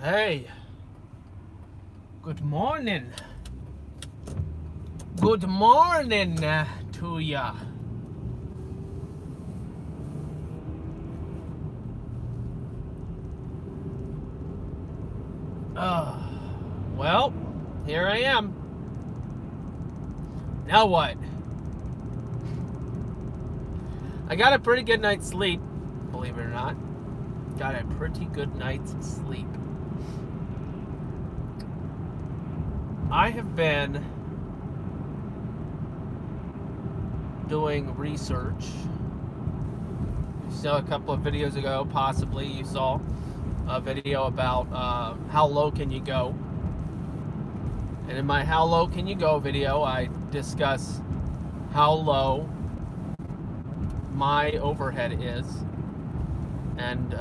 Hey, good morning. Good morning to ya. Well, here I am. Now what? I got a pretty good night's sleep, believe it or not. Got a pretty good night's sleep. I have been doing research. You saw a couple of videos ago, possibly you saw a video about how low can you go. And in my how low can you go video, I discuss how low my overhead is, and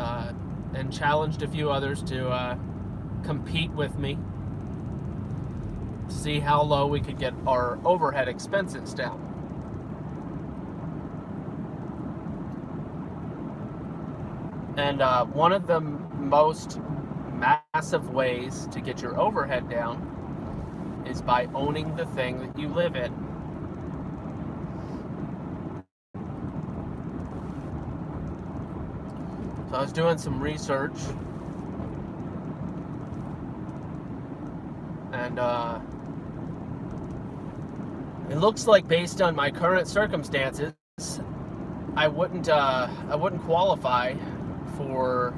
challenged a few others to compete with me, see how low we could get our overhead expenses down. And one of the most massive ways to get your overhead down is by owning the thing that you live in. So I was doing some research, and it looks like, based on my current circumstances, I wouldn't qualify for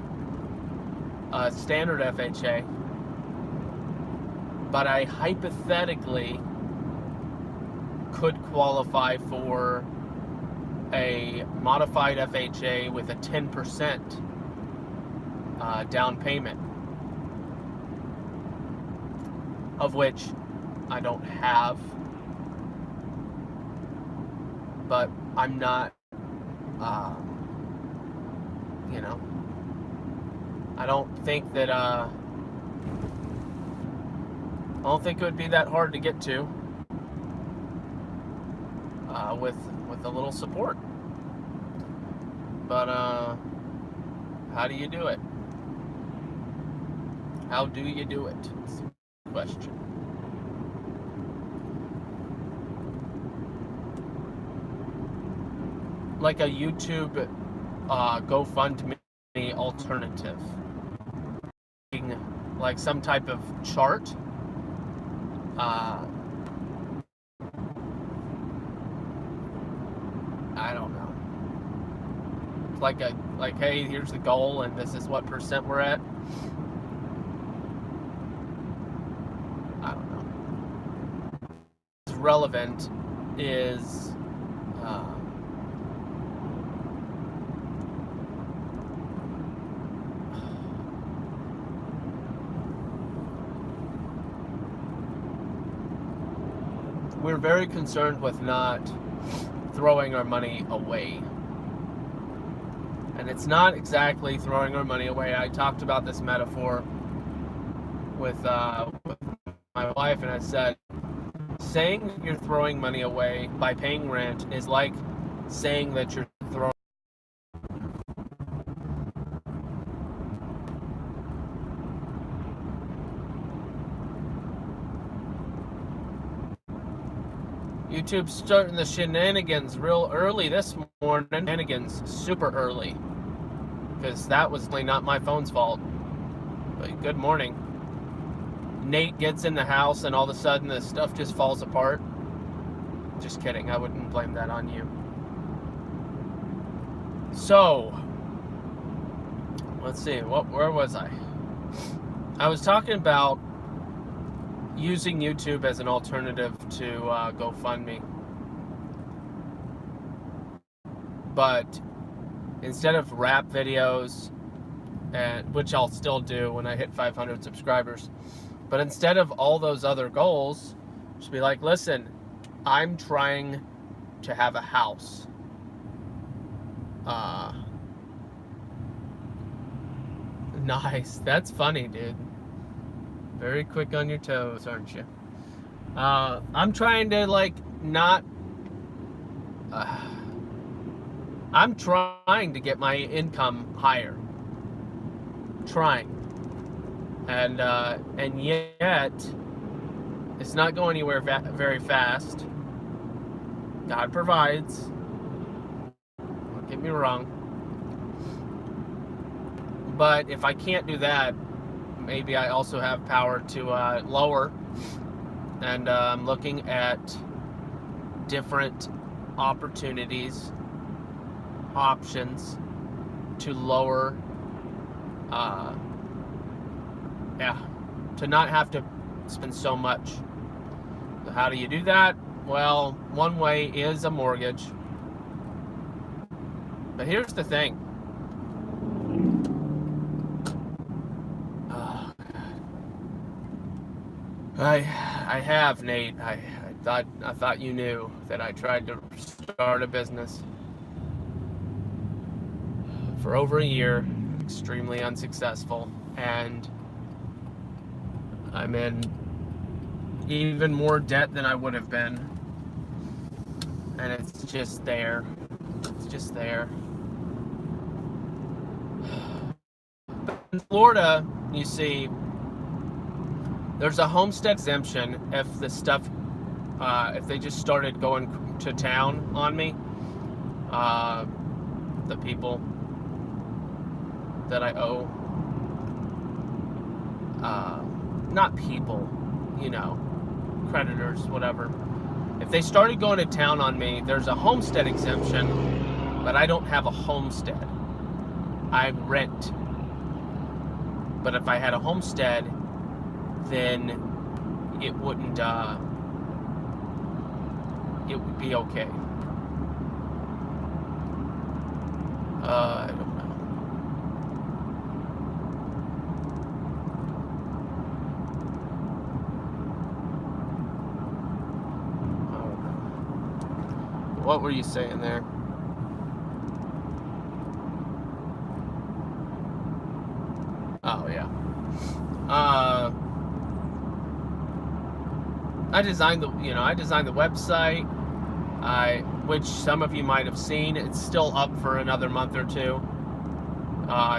a standard FHA, but I hypothetically could qualify for a modified FHA with a 10% down payment, of which I don't have, but I'm not, I don't think that, I don't think it would be that hard to get to with a little support. But how do you do it? How do you do it? It's the question. Like a YouTube GoFundMe alternative, like some type of chart. I don't know. Like hey, here's the goal, and this is what percent we're at. I don't know. What's relevant is we're very concerned with not throwing our money away. And it's not exactly throwing our money away. I talked about this metaphor with my wife, and I said, saying you're throwing money away by paying rent is like saying that you're throwing. YouTube's starting the shenanigans real early this morning. Shenanigans super early, because that was really not my phone's fault. But good morning. Nate gets in the house and all of a sudden the stuff just falls apart. Just kidding, I wouldn't blame that on you. So, let's see, where was I? I was talking about using YouTube as an alternative to GoFundMe. But instead of rap videos, which I'll still do when I hit 500 subscribers, but instead of all those other goals, just be like, listen, I'm trying to have a house. Nice. That's funny, dude. Very quick on your toes, aren't you? I'm trying to, not... I'm trying to get my income higher. Trying. and yet it's not going anywhere very fast. God provides. Don't get me wrong. But if I can't do that, maybe I also have power to lower. And I'm looking at different opportunities, options to lower, to not have to spend so much. So how do you do that? Well, one way is a mortgage. But here's the thing. Oh, God. I have, Nate. I thought you knew that I tried to start a business for over a year, extremely unsuccessful, and I'm in even more debt than I would have been, and it's just there. It's just there. In Florida, you see, there's a homestead exemption if the stuff, if they just started going to town on me, the people that I owe, not people, creditors, whatever. If they started going to town on me, there's a homestead exemption, but I don't have a homestead. I rent. But if I had a homestead, then it wouldn't, it would be okay. I don't know. What were you saying there? Oh, yeah. I designed the website, which some of you might have seen. It's still up for another month or two.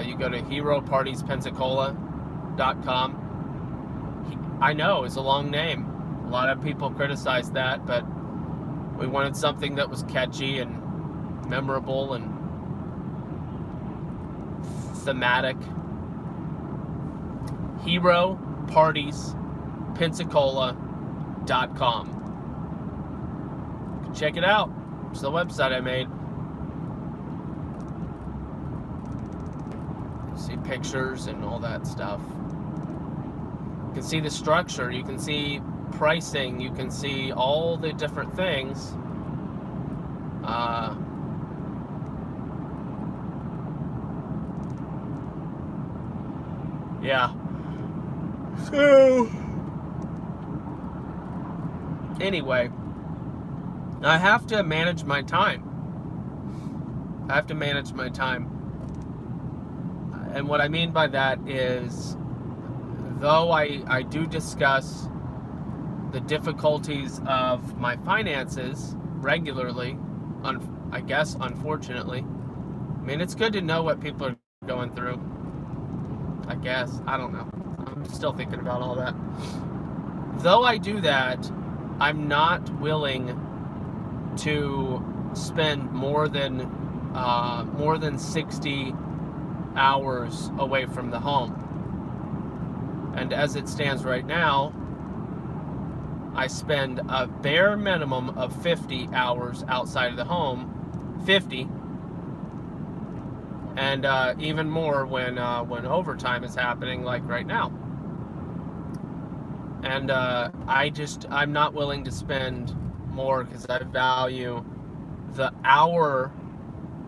You go to heropartiespensacola.com. I know, it's a long name. A lot of people criticize that, but we wanted something that was catchy and memorable and thematic. heropartiespensacola.com. Check it out. It's the website I made. You see pictures and all that stuff. You can see the structure. You can see pricing. You can see all the different things. Yeah. So, anyway, I have to manage my time. And what I mean by that is, though I do discuss the difficulties of my finances regularly, I guess, unfortunately. I mean, it's good to know what people are going through. I guess. I don't know. I'm still thinking about all that. Though I do that, I'm not willing to spend more than 60 hours away from the home. And as it stands right now, I spend a bare minimum of 50 hours outside of the home. 50. And even more when overtime is happening, like right now. And I'm not willing to spend more because I value the hour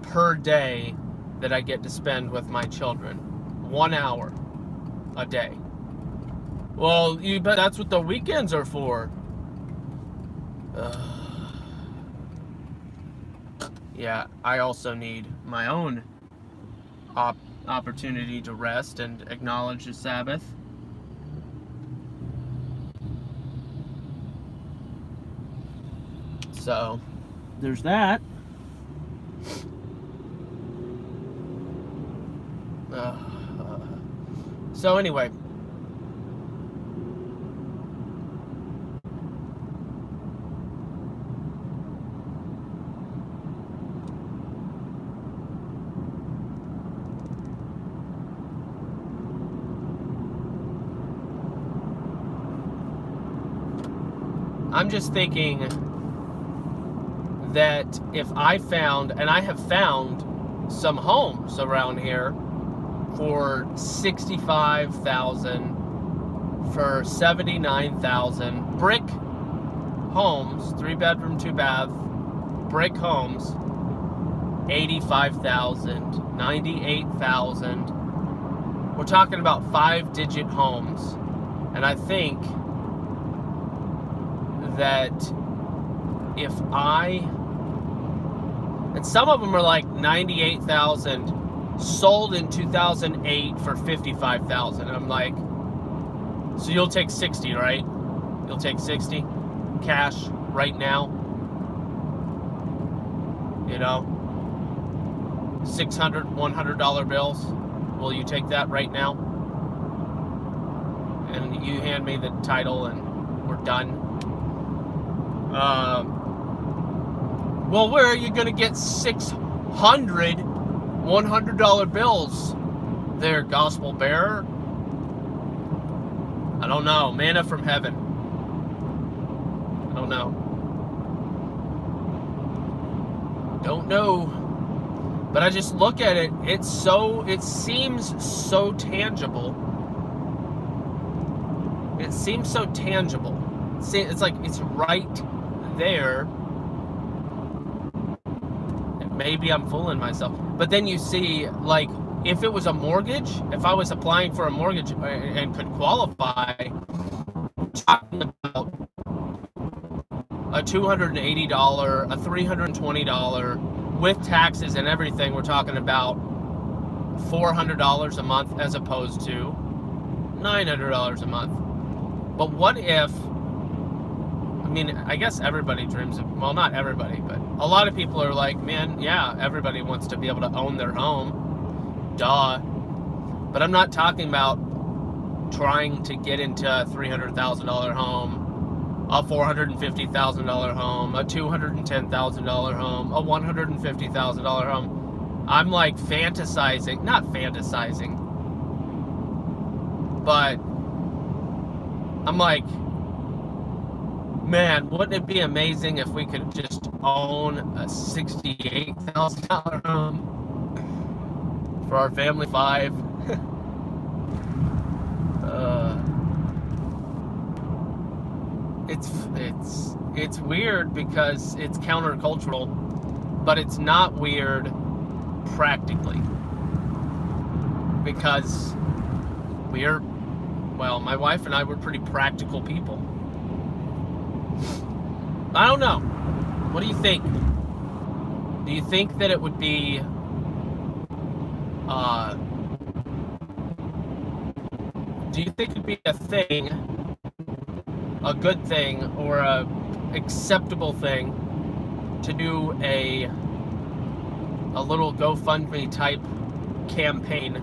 per day that I get to spend with my children. 1 hour a day. Well, you bet that's what the weekends are for. Yeah, I also need my own opportunity to rest and acknowledge the Sabbath. So, there's that. So anyway, I'm just thinking that if I found, and I have found some homes around here for $65,000, for $79,000, brick homes, 3-bedroom, 2-bath, brick homes, $85,000, $98,000. We're talking about 5-digit homes, and I think that if and some of them are like 98,000, sold in 2008 for 55,000. I'm like, so you'll take 60, right? You'll take 60 cash right now. You know, $600, $100 bills. Will you take that right now? And you hand me the title and we're done. Well, where are you going to get 600 $100 bills there, gospel bearer? I don't know. Manna from heaven. I don't know. Don't know. But I just look at it. It seems so tangible. It seems so tangible. It's like it's right there. Maybe I'm fooling myself. But then you see, like, if it was a mortgage, if I was applying for a mortgage and could qualify, talking about a $280, a $320, with taxes and everything, we're talking about $400 a month as opposed to $900 a month. But what if, I mean, I guess everybody dreams of, well, not everybody, but a lot of people are like, man, yeah, everybody wants to be able to own their home. Duh. But I'm not talking about trying to get into a $300,000 home, a $450,000 home, a $210,000 home, a $150,000 home. I'm like fantasizing, not fantasizing, but I'm like, man, wouldn't it be amazing if we could just own a $68,000 home for our family 5? It's weird because it's countercultural, but it's not weird practically, because my wife and I were pretty practical people. I don't know. What do you think? Do you think that it would be do you think it'd be a thing, a good thing, or a acceptable thing to do a little GoFundMe type campaign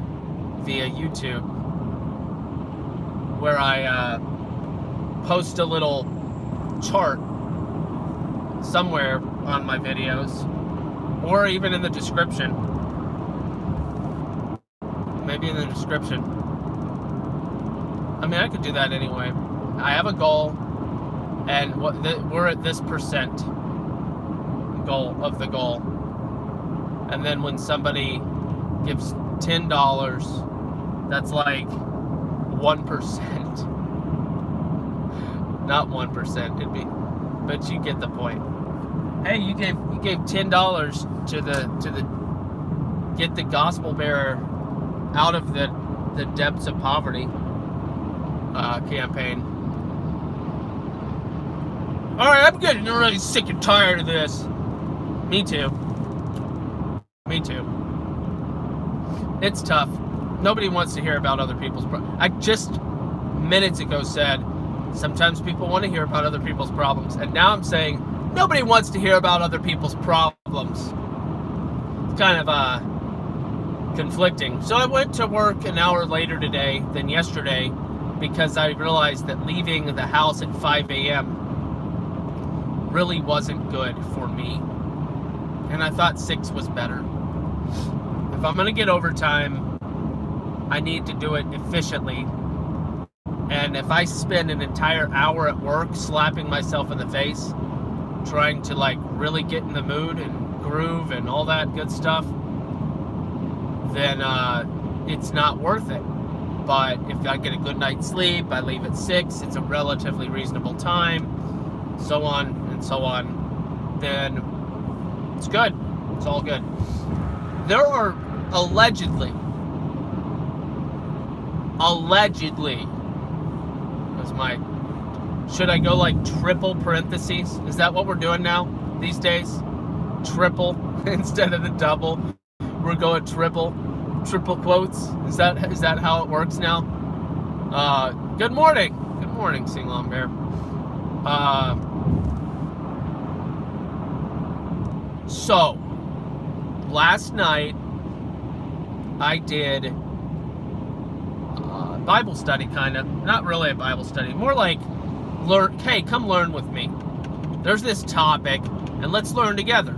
via YouTube, where I post a little chart somewhere on my videos, or even in the description, maybe in the description. I mean, I could do that anyway. I have a goal, and we're at this percent goal of the goal, and then when somebody gives $10, that's like 1%. Not 1%, it'd be, but you get the point. Hey, you gave $10 to the get the gospel bearer out of the depths of poverty campaign. All right, I'm getting really sick and tired of this. Me too. It's tough. Nobody wants to hear about other people's problems. I just minutes ago said sometimes people want to hear about other people's problems, and now I'm saying nobody wants to hear about other people's problems. It's kind of conflicting. So I went to work an hour later today than yesterday because I realized that leaving the house at 5 a.m. really wasn't good for me. And I thought 6 was better. If I'm going to get overtime, I need to do it efficiently And if I spend an entire hour at work slapping myself in the face, trying to like really get in the mood and groove and all that good stuff, then it's not worth it. But if I get a good night's sleep, I leave at 6, it's a relatively reasonable time, so on and so on, then it's good. It's all good. There are allegedly, was my, should I go like triple parentheses? Is that what we're doing now these days? Triple instead of the double. We're going triple quotes. Is that how it works now? Good morning, Singlong Bear. So last night I did Bible study, kind of. Not really a Bible study, more like hey, come learn with me. There's this topic and let's learn together.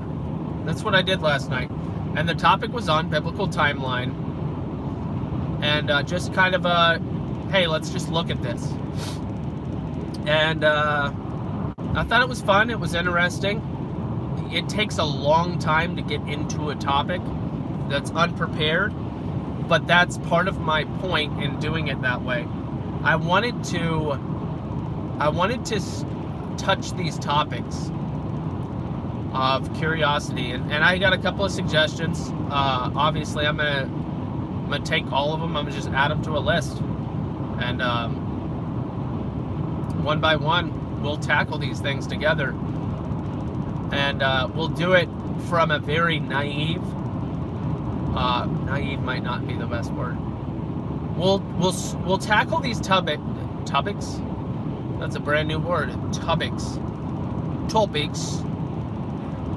That's what I did last night. And the topic was on biblical timeline. And just kind of hey, let's just look at this. And I thought it was fun. It was interesting. It takes a long time to get into a topic that's unprepared. But that's part of my point in doing it that way. I wanted to touch these topics of curiosity, and I got a couple of suggestions. Obviously, I'm gonna take all of them. I'm gonna just add them to a list, and one by one, we'll tackle these things together, and we'll do it from a very naive. Naive might not be the best word. We'll tackle these topics. That's a brand new word. Topics.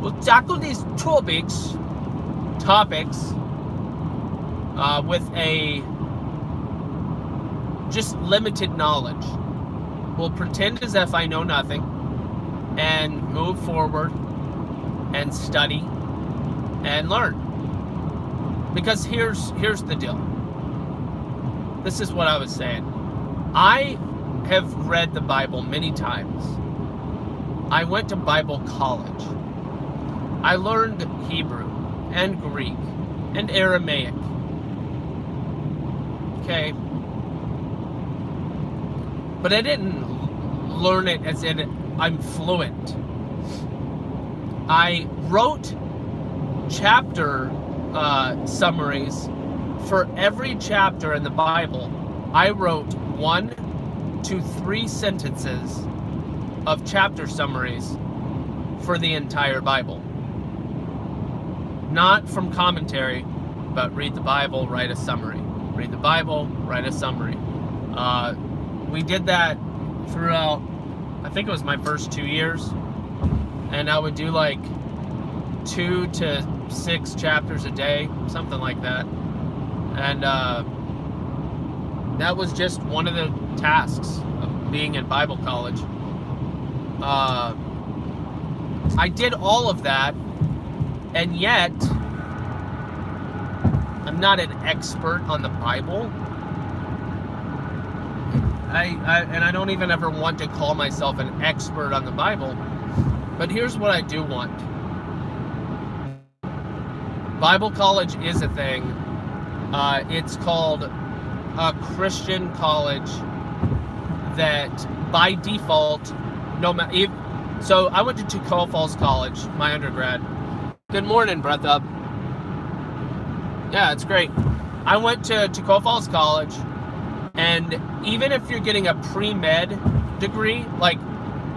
We'll tackle these topics with a just limited knowledge. We'll pretend as if I know nothing and move forward and study and learn. Because here's the deal. This is what I was saying. I have read the Bible many times. I went to Bible college. I learned Hebrew and Greek and Aramaic. Okay. But I didn't learn it as in I'm fluent. I wrote chapter summaries for every chapter in the Bible. I wrote 1 to 3 sentences of chapter summaries for the entire Bible. Not from commentary, but read the Bible, write a summary. Read the Bible, write a summary. We did that throughout, I think it was my first 2 years, and I would do like 2 to 6 chapters a day, something like that. And that was just one of the tasks of being in Bible college. I did all of that, and yet I'm not an expert on the Bible. I don't even ever want to call myself an expert on the Bible. But here's what I do want. Bible college is a thing. It's called a Christian college that by default, so I went to Tacoma Falls College, my undergrad. Good morning, Breath Up. Yeah, it's great. I went to Tacoma Falls College, and even if you're getting a pre-med degree, like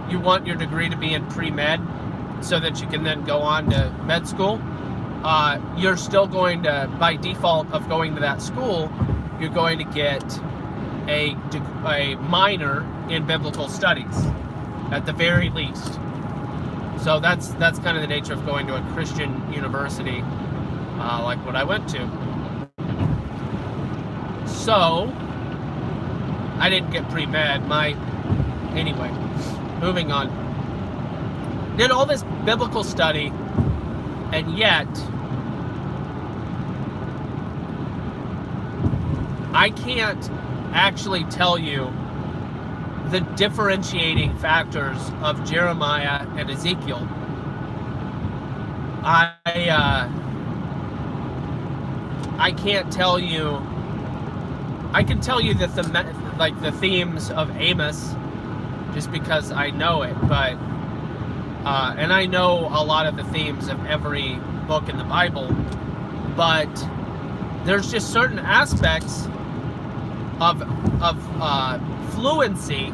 you want your degree to be in pre-med so that you can then go on to med school, you're still going to, by default of going to that school, you're going to get a minor in biblical studies, at the very least. So that's kind of the nature of going to a Christian university, like what I went to. So I didn't get pre-med. Anyway, moving on. Did all this biblical study, and yet I can't actually tell you the differentiating factors of Jeremiah and Ezekiel. I can't tell you. I can tell you that the themes of Amos, just because I know it, but and I know a lot of the themes of every book in the Bible, but there's just certain aspects of fluency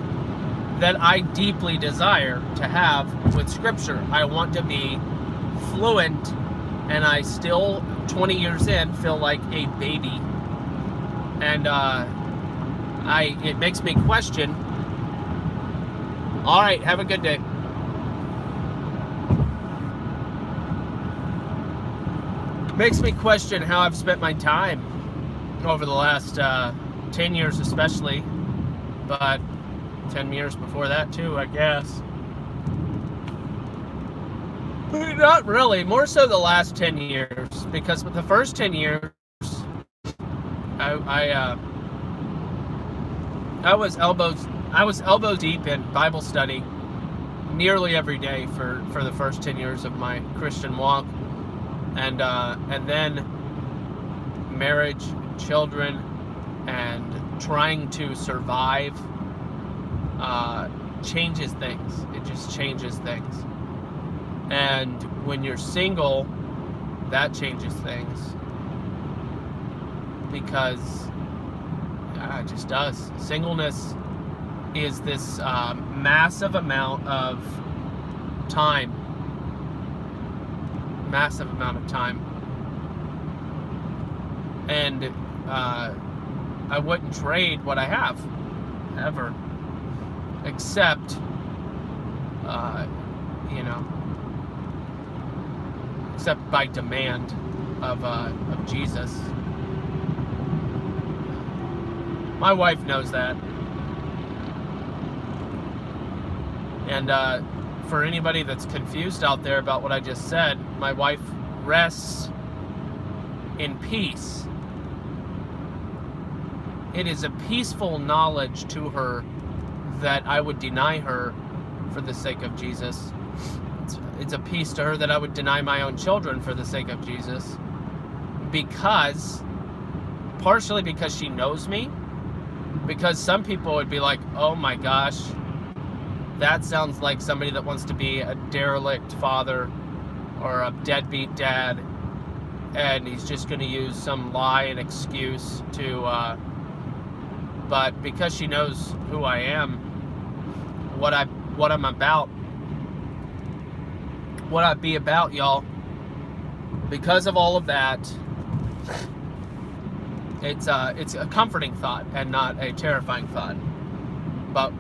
that I deeply desire to have with Scripture. I want to be fluent, and I still, 20 years in, feel like a baby. And it makes me question. All right, have a good day. Makes me question how I've spent my time over the last 10 years especially, but 10 years before that too, I guess. But not really, more so the last 10 years, because the first 10 years I was elbow deep in Bible study nearly every day for the first 10 years of my Christian walk, and then marriage, children, and trying to survive changes things. It just changes things. And when you're single, that changes things, because it just does. Singleness is this massive amount of time. Massive amount of time. And I wouldn't trade what I have, ever. Except, except by demand of Jesus. My wife knows that. And for anybody that's confused out there about what I just said, my wife rests in peace. It is a peaceful knowledge to her that I would deny her for the sake of Jesus. It's a peace to her that I would deny my own children for the sake of Jesus. Partially because she knows me. Because some people would be like, oh my gosh, that sounds like somebody that wants to be a derelict father or a deadbeat dad, and he's just going to use some lie and excuse to, but because she knows who I am, what I'm about, what I be about, y'all, because of all of that, it's a comforting thought and not a terrifying thought. But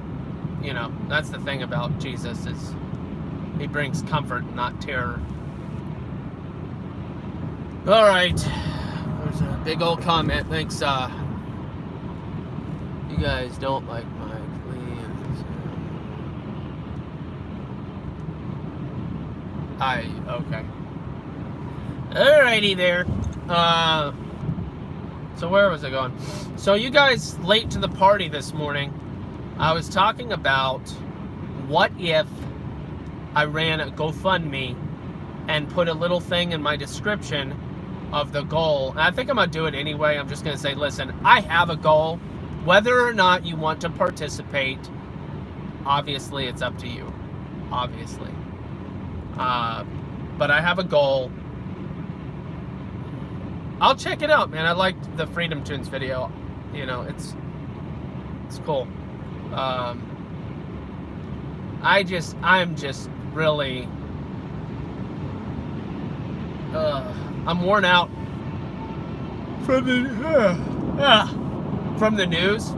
that's the thing about Jesus, is he brings comfort, not terror. All right, there's a big old comment. Thanks. You guys don't like my cleans. Okay. Alrighty there. So where was I going? So you guys late to the party this morning. I was talking about what if I ran a GoFundMe and put a little thing in my description of the goal. And I think I'm going to do it anyway. I'm just going to say, listen, I have a goal. Whether or not you want to participate, obviously it's up to you. Obviously. But I have a goal. I'll check it out, man. I liked the Freedom Tunes video. It's cool. I'm just really, I'm worn out from the news.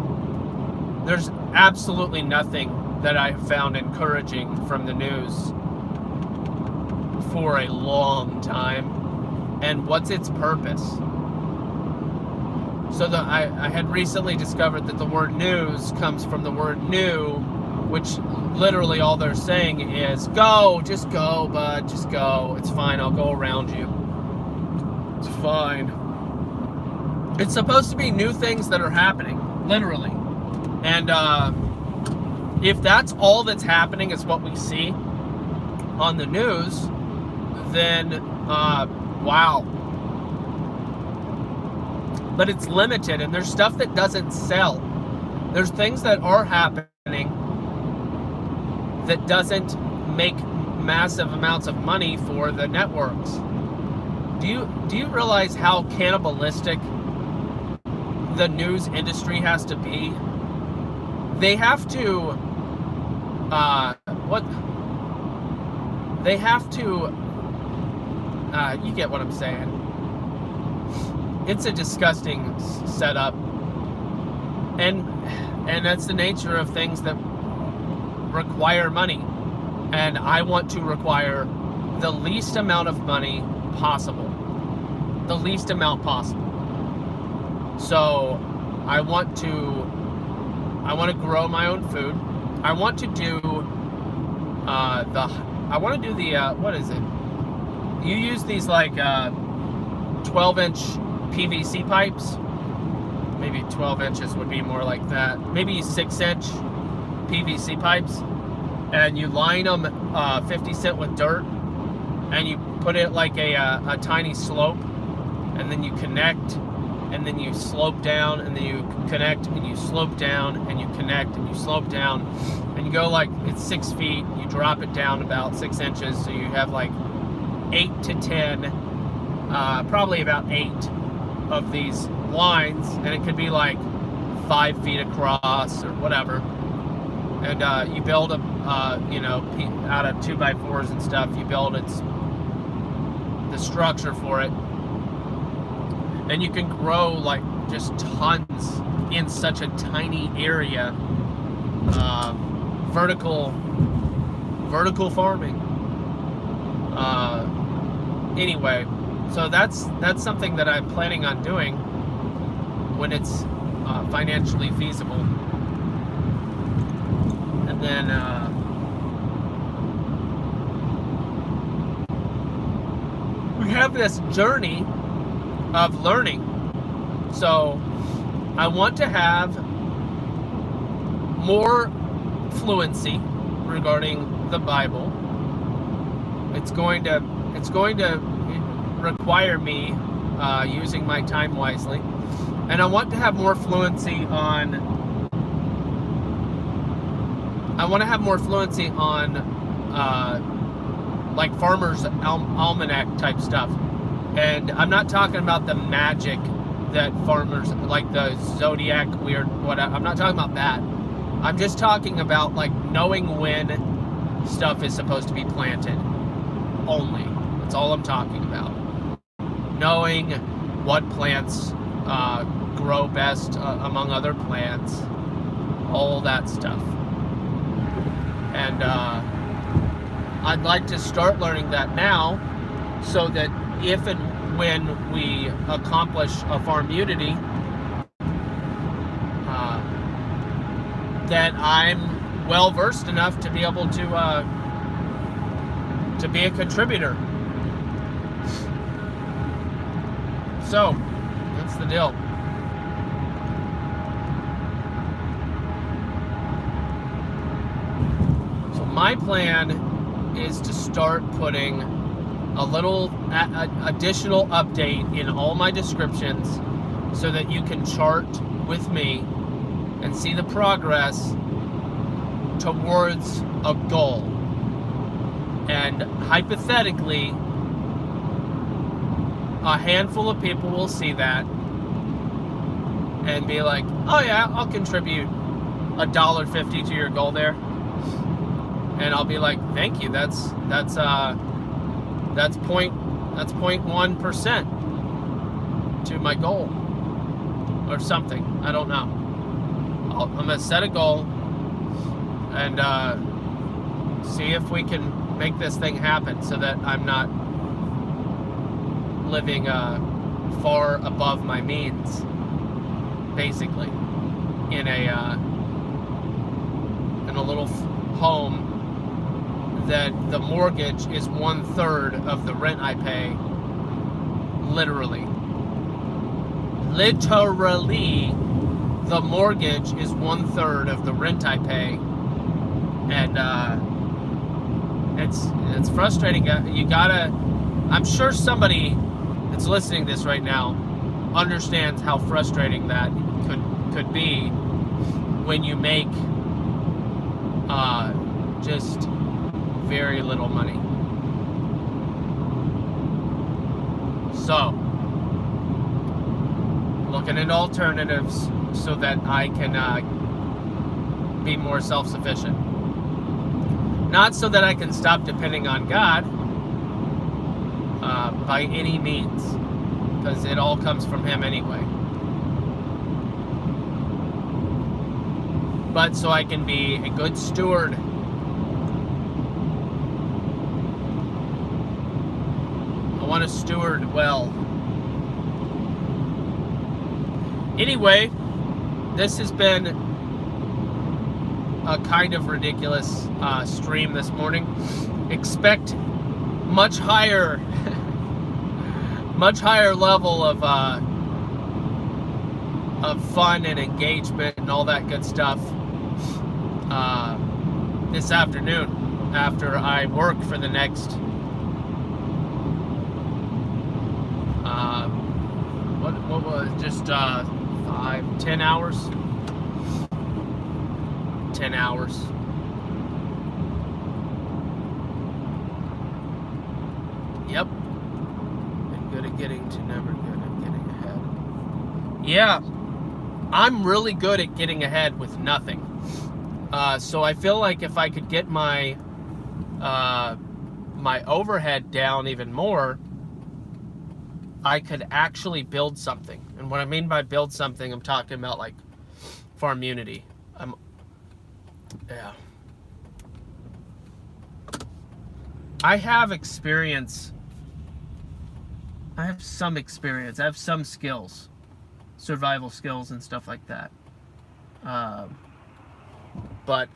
There's absolutely nothing that I have found encouraging from the news for a long time. And what's its purpose? So I had recently discovered that the word news comes from the word new, which literally all they're saying is, go, just go, bud, just go. It's fine, I'll go around you. It's fine. It's supposed to be new things that are happening, literally. And if that's all that's happening is what we see on the news, then wow. But it's limited, and there's stuff that doesn't sell. There's things that are happening that doesn't make massive amounts of money for the networks. Do you realize how cannibalistic the news industry has to be? They have to you get what I'm saying. It's a disgusting setup, and that's the nature of things that require money, and I want to require the least amount of money possible, the least amount possible. So I want to grow my own food. I want to do what is it? You use these like 12-inch PVC pipes. Maybe 12 inches would be more like that. Maybe 6-inch PVC pipes, and you line them 50 cent with dirt, and you put it like a tiny slope, and then you connect, and then you slope down, and then you connect, and you slope down, and you connect, and you slope down, and you go like, it's 6 feet, you drop it down about 6 inches, so you have like 8 to 10, probably about 8 of these lines, and it could be like 5 feet across or whatever. And you build a, out of 2x4s and stuff, you build the structure for it, and you can grow like just tons in such a tiny area. Vertical farming. Anyway, so that's something that I'm planning on doing when it's financially feasible. And then we have this journey of learning. So I want to have more fluency regarding the Bible. It's going to require me using my time wisely, and I want to have more fluency on. Like Farmer's Almanac type stuff, and I'm not talking about the magic that farmers, like the zodiac weird whatever. I'm not talking about that. I'm just talking about like knowing when stuff is supposed to be planted. Only. That's all I'm talking about. Knowing what plants grow best among other plants. All that stuff. And I'd like to start learning that now, so that if and when we accomplish a farm unity, that I'm well versed enough to be able to be a contributor. So that's the deal. So my plan is to start putting a little additional update in all my descriptions, so that you can chart with me and see the progress towards a goal. And hypothetically, a handful of people will see that and be like, oh yeah, I'll contribute $1.50 to your goal there. And I'll be like, thank you, that's 0.1% to my goal or something. I don't know. I'm gonna set a goal and see if we can make this thing happen, so that I'm not living far above my means, basically, in a little home that the mortgage is 1/3 of the rent I pay. Literally, the mortgage is 1/3 of the rent I pay, And it's frustrating. You gotta. I'm sure somebody that's listening to this right now understands how frustrating that could be when you make just very little money. So, looking at alternatives so that I can be more self-sufficient. Not so that I can stop depending on God by any means, because it all comes from Him anyway. But so I can be a good steward. I want to steward well. Anyway, this has been a kind of ridiculous stream this morning. Expect much higher level of fun and engagement and all that good stuff this afternoon after I work for the next what was just 10 hours. 10 hours. Yep. Been good at getting to, never good at getting ahead. Yeah. I'm really good at getting ahead with nothing. So I feel like if I could get my my overhead down even more, I could actually build something. And what I mean by build something, I'm talking about like Farmunity. Yeah. I have experience. I have some experience. I have some skills. Survival skills and stuff like that. But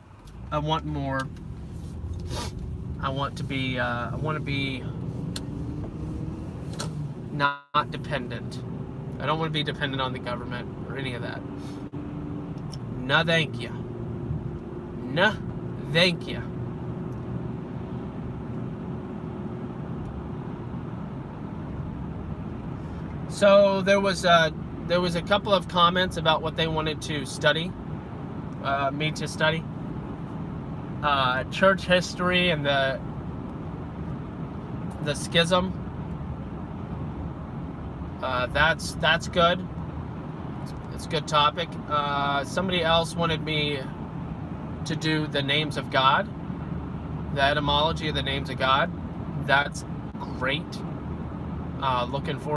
I want more. I want to be not dependent. I don't want to be dependent on the government or any of that. No, thank you. No, thank you. So there was a couple of comments about what they wanted to study, me to study. Church history and the schism. That's good. It's a good topic. Somebody else wanted me to do the names of God, the etymology of the names of God. That's great. Looking forward